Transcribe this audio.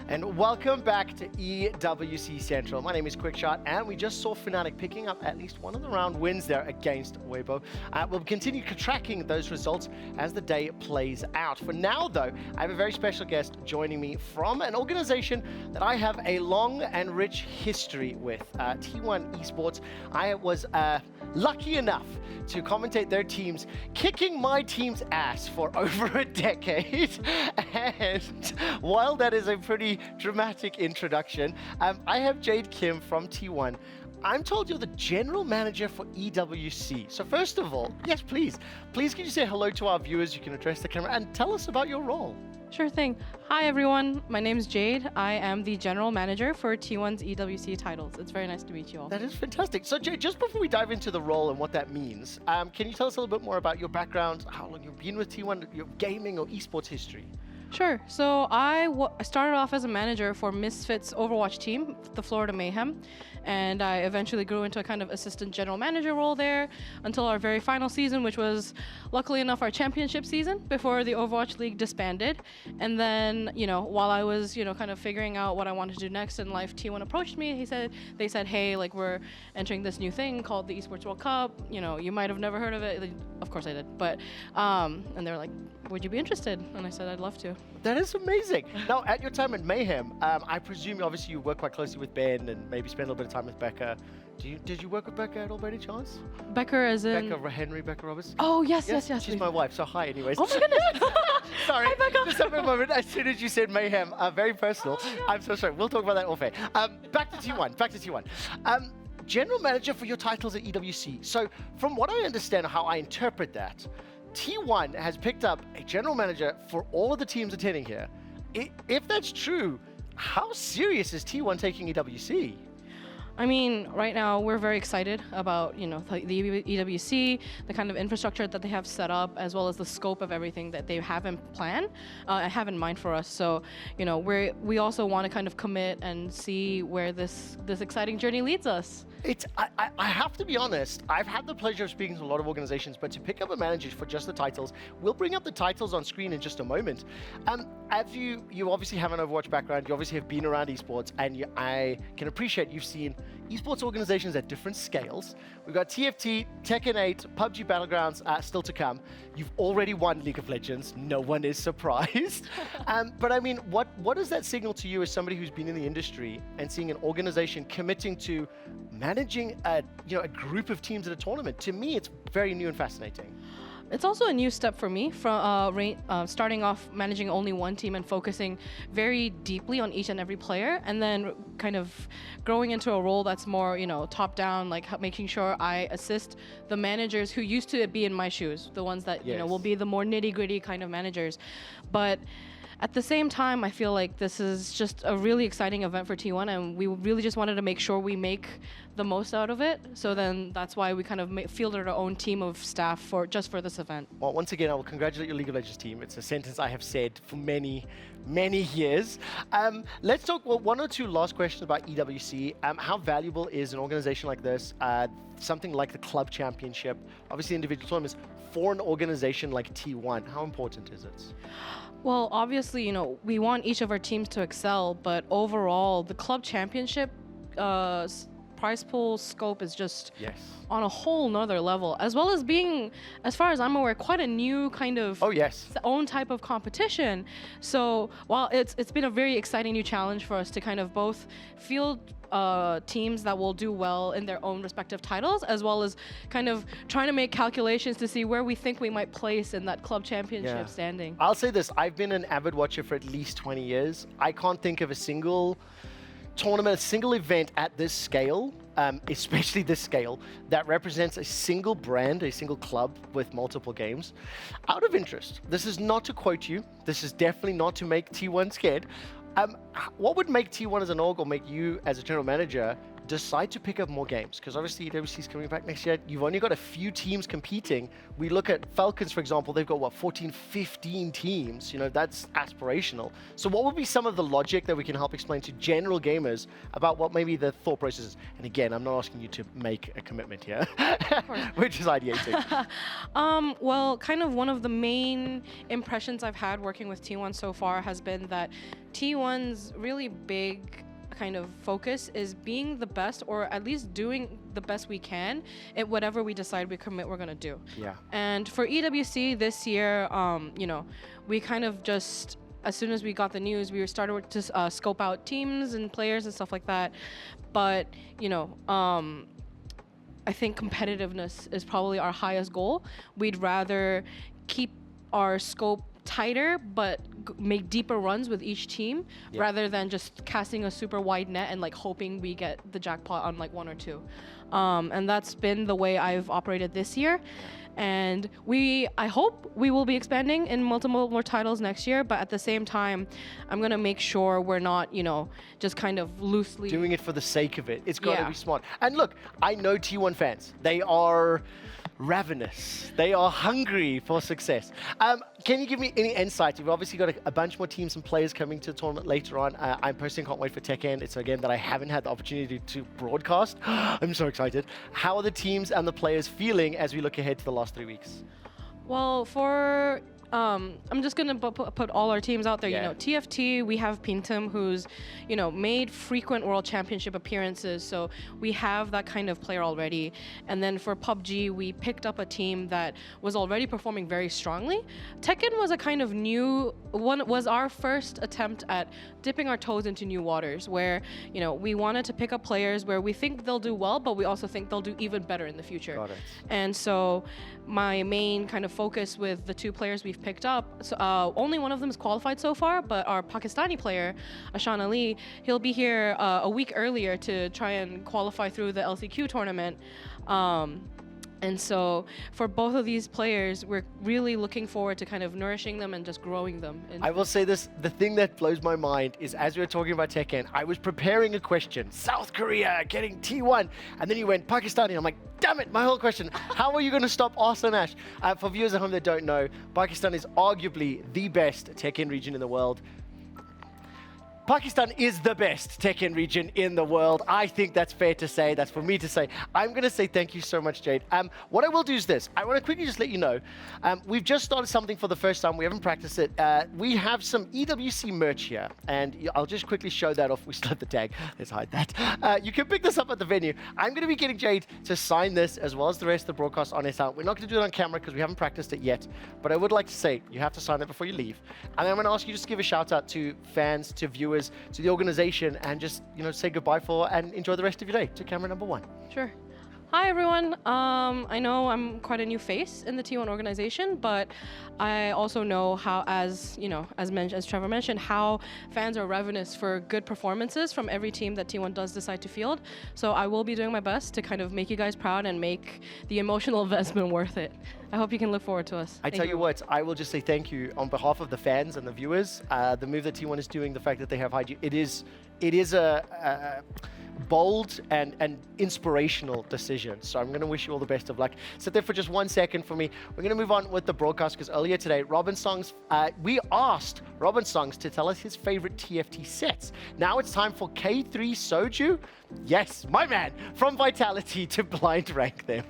and welcome back to EWC Central. My name is Quickshot, and we just saw Fnatic picking up at least one of the round wins there against Weibo. We'll continue tracking those results as the day plays out. For now, though, I have a very special guest joining me from an organization that I have a long and rich history with, T1 Esports. I was lucky enough to commentate their teams, kicking my team's ass for over a decade. And while that is a pretty dramatic introduction, I have Jade Kim from T1. I'm told you're the general manager for EWC. So first of all, yes, please can you say hello to our viewers? You can address the camera and tell us about your role. Sure thing. Hi everyone, my name is Jade. I am the general manager for T1's EWC titles. It's very nice to meet you all. That is fantastic. So Jade, just before we dive into the role and what that means, can you tell us a little bit more about your background, how long you've been with T1, your gaming or esports history? Sure. So I started off as a manager for Misfits Overwatch team, the Florida Mayhem, and I eventually grew into a kind of assistant general manager role there until our very final season, which was luckily enough our championship season before the Overwatch League disbanded. And then, while I was, kind of figuring out what I wanted to do next in life, T1 approached me. They said, hey, like we're entering this new thing called the Esports World Cup. You might have never heard of it. Of course I did. But, and they were like, would you be interested? And I said, I'd love to. That is amazing. Now, at your time at Mayhem, I presume obviously you work quite closely with Ben and maybe spend a little bit of time with Becca. Did you work with Becca at all by any chance? Becca as in? Becca Roberts? Oh, yes. She's my wife, so hi anyways. Oh my goodness. Sorry, Hi, Becca. just have a moment. As soon as you said Mayhem, very personal. Oh, yeah. I'm so sorry. We'll talk about that off air. Back to T1. General manager for your titles at EWC. So from what I understand, how I interpret that, T1 has picked up a general manager for all of the teams attending here. If that's true, how serious is T1 taking EWC? I mean, right now we're very excited about, the EWC, the kind of infrastructure that they have set up, as well as the scope of everything that they have in plan, have in mind for us. So, we also want to kind of commit and see where this exciting journey leads us. I have to be honest, I've had the pleasure of speaking to a lot of organizations, but to pick up a manager for just the titles, we'll bring up the titles on screen in just a moment. As you obviously have an Overwatch background, you obviously have been around esports, and I can appreciate you've seen esports organizations at different scales. We've got TFT, Tekken 8, PUBG Battlegrounds still to come. You've already won League of Legends. No one is surprised. But I mean, what does that signal to you as somebody who's been in the industry and seeing an organization committing to managing a group of teams at a tournament? To me, it's very new and fascinating. It's also a new step for me from starting off managing only one team and focusing very deeply on each and every player, and then kind of growing into a role that's more, top down, like making sure I assist the managers who used to be in my shoes, the ones that, Yes. will be the more nitty gritty kind of managers. But at the same time, I feel like this is just a really exciting event for T1, and we really just wanted to make sure we make the most out of it. So then that's why we kind of fielded our own team of staff for this event. Well, once again, I will congratulate your League of Legends team. It's a sentence I have said for many, many years. Let's talk one or two last questions about EWC. How valuable is an organization like this, something like the club championship, obviously individual tournaments, for an organization like T1? How important is it? Well, obviously, we want each of our teams to excel, but overall, the club championship prize pool scope is just on a whole nother level, as well as being, as far as I'm aware, quite a new kind of own type of competition. So while it's been a very exciting new challenge for us to kind of both field teams that will do well in their own respective titles, as well as kind of trying to make calculations to see where we think we might place in that club championship standing. I'll say this, I've been an avid watcher for at least 20 years. I can't think of a single tournament, a single event at this scale, especially this scale, that represents a single brand, a single club with multiple games. Out of interest, this is not to quote you, this is definitely not to make T1 scared. What would make T1 as an org, or make you as a general manager, decide to pick up more games, because obviously EWC is coming back next year. You've only got a few teams competing. We look at Falcons, for example, they've got, what, 14, 15 teams. You know, that's aspirational. So what would be some of the logic that we can help explain to general gamers about what maybe the thought process is? And again, I'm not asking you to make a commitment here. We're just ideating. Well, kind of one of the main impressions I've had working with T1 so far has been that T1's really big kind of focus is being the best, or at least doing the best we can at whatever we decide we're going to do. Yeah. And for EWC this year, you know, we kind of just, as soon as we got the news, we started to scope out teams and players and stuff like that. But, you know, I think competitiveness is probably our highest goal. We'd rather keep our scope tighter, but make deeper runs with each team, rather than just casting a super wide net and like hoping we get the jackpot on like one or two. And that's been the way I've operated this year. And I hope we will be expanding in multiple more titles next year, but at the same time, I'm gonna make sure we're not, you know, just kind of loosely doing it for the sake of it. It's got to be smart. And look, I know T1 fans. They are ravenous. They are hungry for success. Can you give me any insight? We've obviously got a bunch more teams and players coming to the tournament later on. I personally can't wait for Tekken. It's a game that I haven't had the opportunity to broadcast. I'm so excited. How are the teams and the players feeling as we look ahead to the last 3 weeks? Well, for I'm just gonna put all our teams out there. You know, TFT, we have Pintum, who's, you know, made frequent World Championship appearances, so we have that kind of player already. And then for PUBG, we picked up a team that was already performing very strongly. Tekken was a kind of new one, was our first attempt at dipping our toes into new waters, where, you know, we wanted to pick up players where we think they'll do well, but we also think they'll do even better in the future. Got it. And so my main kind of focus with the two players we've picked up, so, only one of them is qualified so far, but our Pakistani player, Ashan Ali, he'll be here a week earlier to try and qualify through the LCQ tournament. And so for both of these players, we're really looking forward to kind of nourishing them and just growing them. I will say this, the thing that blows my mind is, as we were talking about Tekken, I was preparing a question, South Korea getting T1, and then you went Pakistani. I'm like, damn it, my whole question, how are you going to stop Arsenal Ash? For viewers at home that don't know, Pakistan is arguably the best Tekken region in the world. Pakistan is the best Tekken region in the world. I think that's fair to say. That's for me to say. I'm going to say thank you so much, Jade. What I will do is this. I want to quickly just let you know, we've just started something for the first time. We haven't practiced it. We have some EWC merch here, and I'll just quickly show that off. We still have the tag. Let's hide that. You can pick this up at the venue. I'm going to be getting Jade to sign this, as well as the rest of the broadcast on his account. We're not going to do it on camera because we haven't practiced it yet, but I would like to say you have to sign it before you leave. And then I'm going to ask you just to give a shout out to fans, to viewers, to the organization, and just, you know, say goodbye and enjoy the rest of your day. To camera number 1. Sure. Hi everyone. I know I'm quite a new face in the T1 organization, but I also know how, as you know, as Trevor mentioned, how fans are ravenous for good performances from every team that T1 does decide to field. So I will be doing my best to kind of make you guys proud and make the emotional investment worth it. I hope you can look forward to us. I tell you what, I will just say thank you on behalf of the fans and the viewers. The move that T1 is doing, the fact that they have hired you, it is a bold and inspirational decision. So I'm going to wish you all the best of luck. Sit there for just 1 second for me. We're going to move on with the broadcast, because earlier today, Robin Songs, we asked Robin Songs to tell us his favorite TFT sets. Now it's time for K3 Soju. Yes, my man, from Vitality to blind rank them.